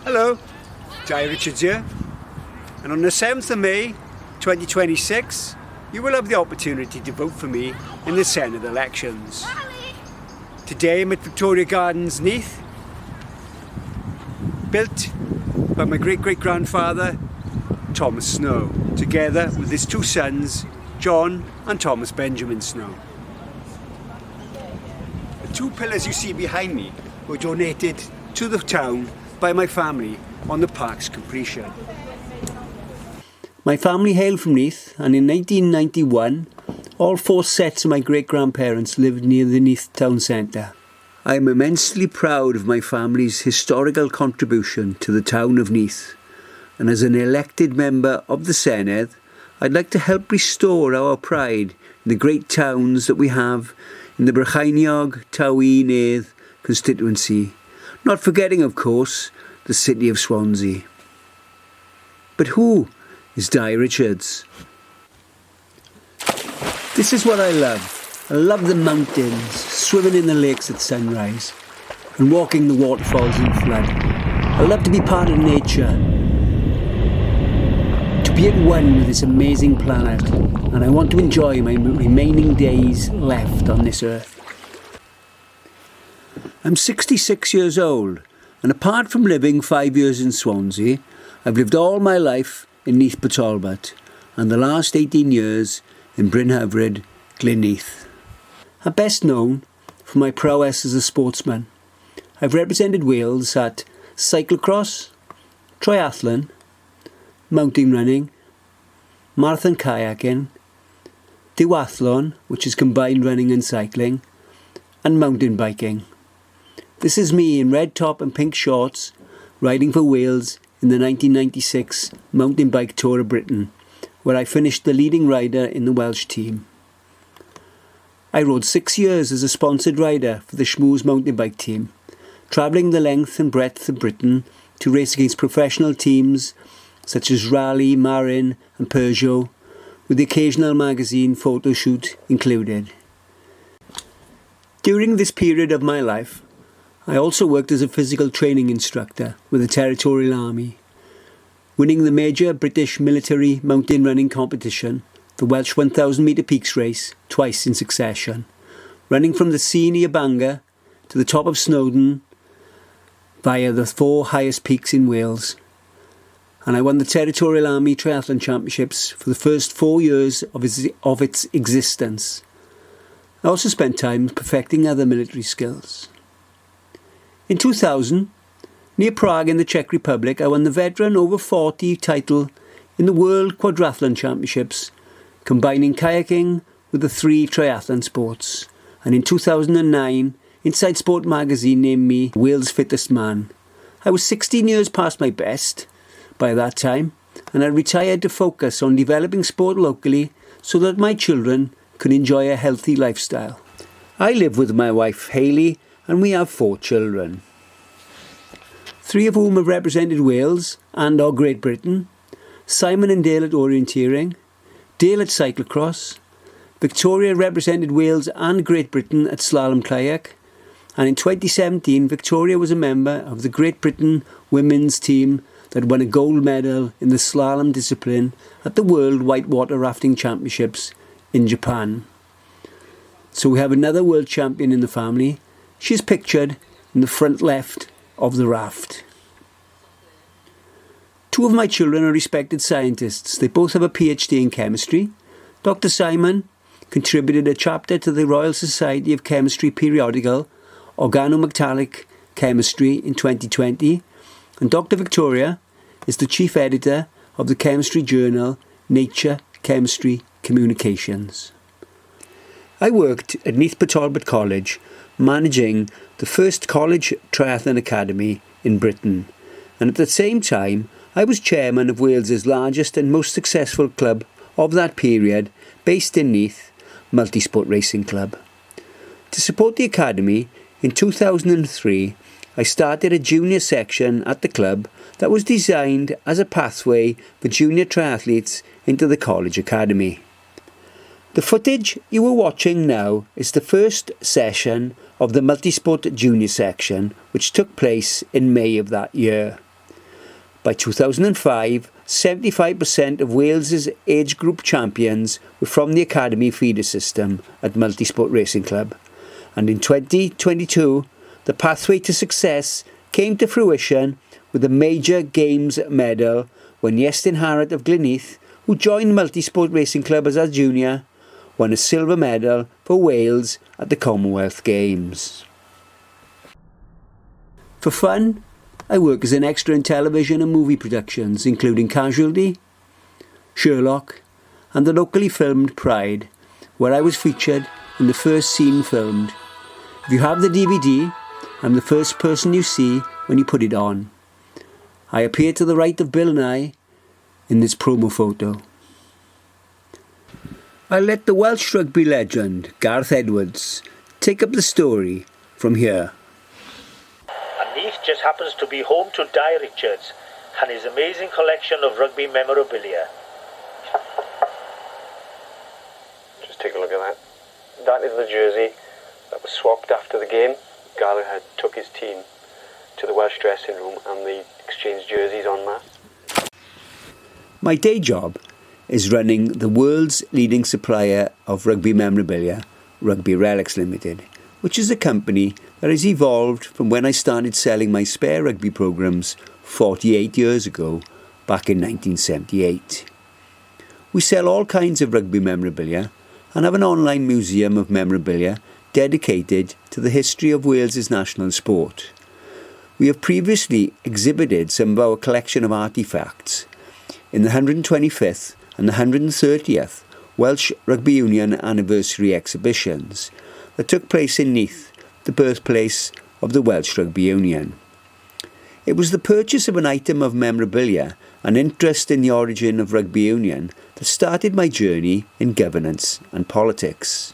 Hello, Tawe Richards here, and on the 7th of May 2026 you will have the opportunity to vote for me in the Senedd elections. Today I'm at Victoria Gardens, Neath, built by my great-great-grandfather Thomas Snow, together with his two sons John and Thomas Benjamin Snow. The two pillars you see behind me were donated to the town by my family on the park's completion. My family hail from Neath, and in 1991 all four sets of my great-grandparents lived near the Neath town centre. I am immensely proud of my family's historical contribution to the town of Neath, and as an elected member of the Senedd, I'd like to help restore our pride in the great towns that we have in the Brycheiniog, Tawe, Nedd constituency, not forgetting, of course, the city of Swansea. But who is Tawe Richards? This is what I love. I love the mountains, swimming in the lakes at sunrise, and walking the waterfalls in flood. I love to be part of nature, to be at one with this amazing planet, and I want to enjoy my remaining days left on this earth. I'm 66 years old, and apart from living 5 years in Swansea, I've lived all my life in Neath Talbot, and the last 18 years in Bryn Hyfryd, Glynneath. I'm best known for my prowess as a sportsman. I've represented Wales at cyclocross, triathlon, mountain running, marathon kayaking, duathlon, which is combined running and cycling, and mountain biking. This is me in red top and pink shorts, riding for Wales in the 1996 Mountain Bike Tour of Britain, where I finished the leading rider in the Welsh team. I rode 6 years as a sponsored rider for the Schmooze mountain bike team, travelling the length and breadth of Britain to race against professional teams such as Rally, Marin and Peugeot, with the occasional magazine photo shoot included. During this period of my life, I also worked as a physical training instructor with the Territorial Army, winning the major British military mountain running competition, the Welsh 1,000 metre peaks race, twice in succession, running from the sea near Bangor to the top of Snowdon via the 4 highest peaks in Wales. And I won the Territorial Army Triathlon Championships for the first 4 years of its existence. I also spent time perfecting other military skills. In 2000, near Prague in the Czech Republic, I won the veteran over 40 title in the World Quadrathlon Championships, combining kayaking with the 3 triathlon sports. And in 2009, Inside Sport magazine named me Wales' fittest man. I was 16 years past my best by that time, and I retired to focus on developing sport locally so that my children could enjoy a healthy lifestyle. I live with my wife Hayley, and we have 4 children, 3 of whom have represented Wales and or Great Britain: Simon and Dale at orienteering, Dale at cyclocross, Victoria represented Wales and Great Britain at slalom kayak, and in 2017 Victoria was a member of the Great Britain women's team that won a gold medal in the slalom discipline at the World White Water Rafting Championships in Japan. So we have another world champion in the family. She's pictured in the front left of the raft. 2 of my children are respected scientists. They both have a PhD in chemistry. Dr. Simon contributed a chapter to the Royal Society of Chemistry periodical Organometallic Chemistry in 2020, and Dr. Victoria is the chief editor of the chemistry journal Nature Chemistry Communications. I worked at Neath Talbot College, managing the first college triathlon academy in Britain, and at the same time I was chairman of Wales's largest and most successful club of that period, based in Neath, Multisport Racing Club. To support the academy, in 2003 I started a junior section at the club that was designed as a pathway for junior triathletes into the college academy. The footage you are watching now is the first session of the Multisport Junior section, which took place in May of that year. By 2005, 75% of Wales's age group champions were from the academy feeder system at Multisport Racing Club, and in 2022 the pathway to success came to fruition with a major games medal when Iestyn Harrod of Gleneath, who joined Multisport Racing Club as a junior, won a silver medal for Wales at the Commonwealth Games. For fun, I work as an extra in television and movie productions, including Casualty, Sherlock, and the locally filmed Pride, where I was featured in the first scene filmed. If you have the DVD, I'm the first person you see when you put it on. I appear to the right of Bill Nye in this promo photo. I'll let the Welsh rugby legend, Gareth Edwards, take up the story from here. And Neath just happens to be home to Tawe Richards and his amazing collection of rugby memorabilia. Just take a look at that. That is the jersey that was swapped after the game. Gallagher took his team to the Welsh dressing room and they exchanged jerseys on that. My day job is running the world's leading supplier of rugby memorabilia, Rugby Relics Limited, which is a company that has evolved from when I started selling my spare rugby programmes 48 years ago, back in 1978. We sell all kinds of rugby memorabilia and have an online museum of memorabilia dedicated to the history of Wales's national sport. We have previously exhibited some of our collection of artefacts in the 125th and the 130th Welsh Rugby Union anniversary exhibitions that took place in Neath, the birthplace of the Welsh Rugby Union. It was the purchase of an item of memorabilia and interest in the origin of rugby union that started my journey in governance and politics.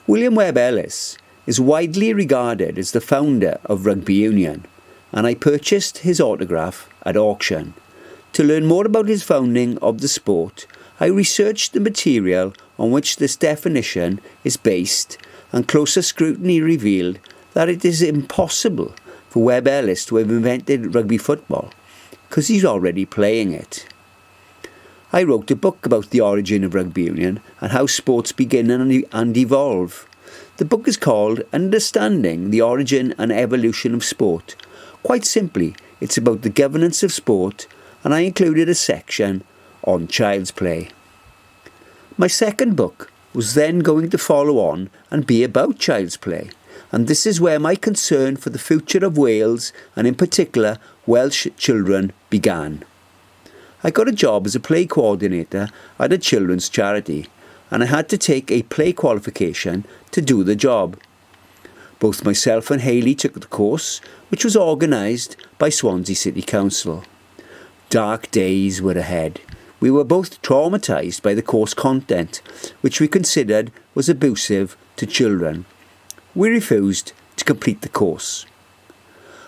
William Webb Ellis is widely regarded as the founder of rugby union, and I purchased his autograph at auction. To learn more about his founding of the sport, I researched the material on which this definition is based, and closer scrutiny revealed that it is impossible for Webb Ellis to have invented rugby football, because he's already playing it. I wrote a book about the origin of rugby union and how sports begin and evolve. The book is called Understanding the Origin and Evolution of Sport. Quite simply, it's about the governance of sport, and I included a section on child's play. My second book was then going to follow on and be about child's play, and this is where my concern for the future of Wales, and in particular Welsh children, began. I got a job as a play coordinator at a children's charity, and I had to take a play qualification to do the job. Both myself and Hayley took the course, which was organised by Swansea City Council. Dark days were ahead. We were both traumatised by the course content, which we considered was abusive to children. We refused to complete the course.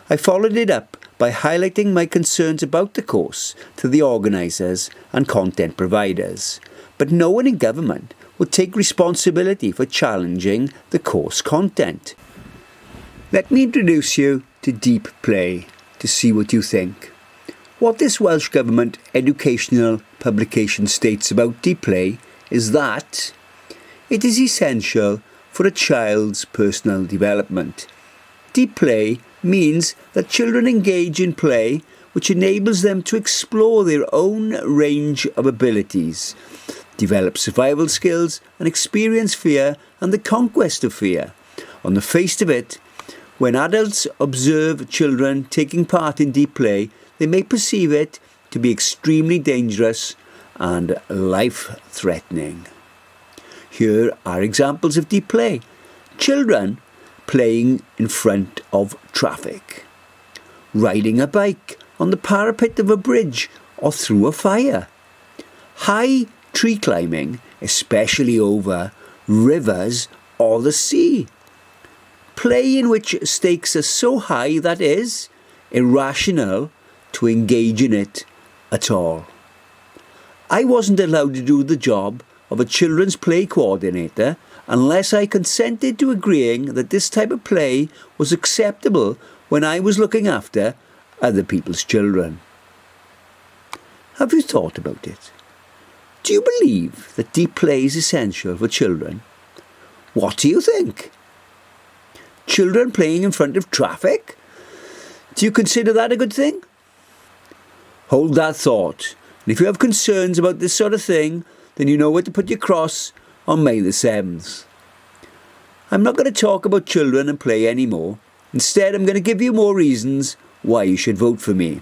I followed it up by highlighting my concerns about the course to the organisers and content providers, but no one in government would take responsibility for challenging the course content. Let me introduce you to Deep Play to see what you think. What this Welsh Government educational publication states about Deep Play is that it is essential for a child's personal development. Deep play means that children engage in play which enables them to explore their own range of abilities, develop survival skills and experience fear and the conquest of fear. On the face of it, when adults observe children taking part in deep play, they may perceive it to be extremely dangerous and life-threatening. Here are examples of deep play. Children playing in front of traffic, riding a bike on the parapet of a bridge or through a fire, high tree climbing, especially over rivers or the sea, play in which stakes are so high that it is irrational to engage in it at all. I wasn't allowed to do the job of a children's play coordinator unless I consented to agreeing that this type of play was acceptable when I was looking after other people's children. Have you thought about it? Do you believe that deep play is essential for children? What do you think? Children playing in front of traffic? Do you consider that a good thing? Hold that thought. And if you have concerns about this sort of thing, then you know where to put your cross on May the 7th. I'm not going to talk about children and play anymore. Instead, I'm going to give you more reasons why you should vote for me.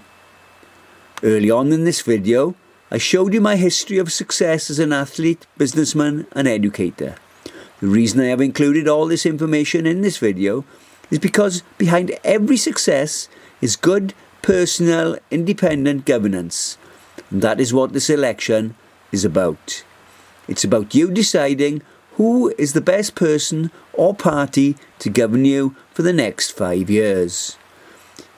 Early on in this video, I showed you my history of success as an athlete, businessman and educator. The reason I have included all this information in this video is because behind every success is good, personal, independent governance. And that is what this election is about. It's about you deciding who is the best person or party to govern you for the next 5 years.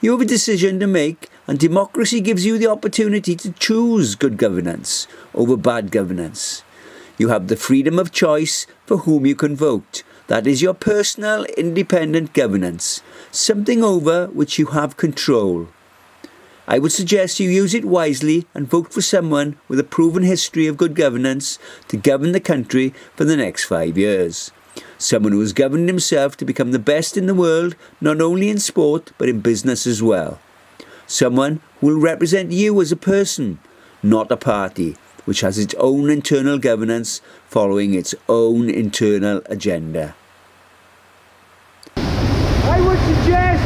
You have a decision to make, and democracy gives you the opportunity to choose good governance over bad governance. You have the freedom of choice for whom you can vote. That is your personal independent governance, something over which you have control. I would suggest you use it wisely and vote for someone with a proven history of good governance to govern the country for the next 5 years. Someone who has governed himself to become the best in the world, not only in sport but in business as well. Someone who will represent you as a person, not a party, which has its own internal governance following its own internal agenda. I would suggest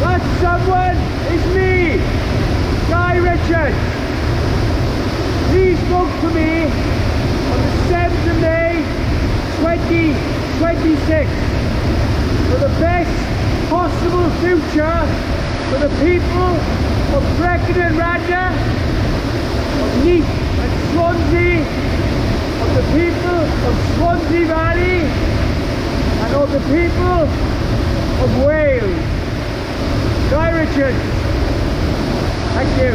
that someone is me, Guy Richards. Please vote for me on the 7th of May 2026 for the best possible future for the people of Brycheiniog and Radna, of Nedd and Swansea, of the people of Swansea Valley and of the people of Wales. Guy Richards. Thank you.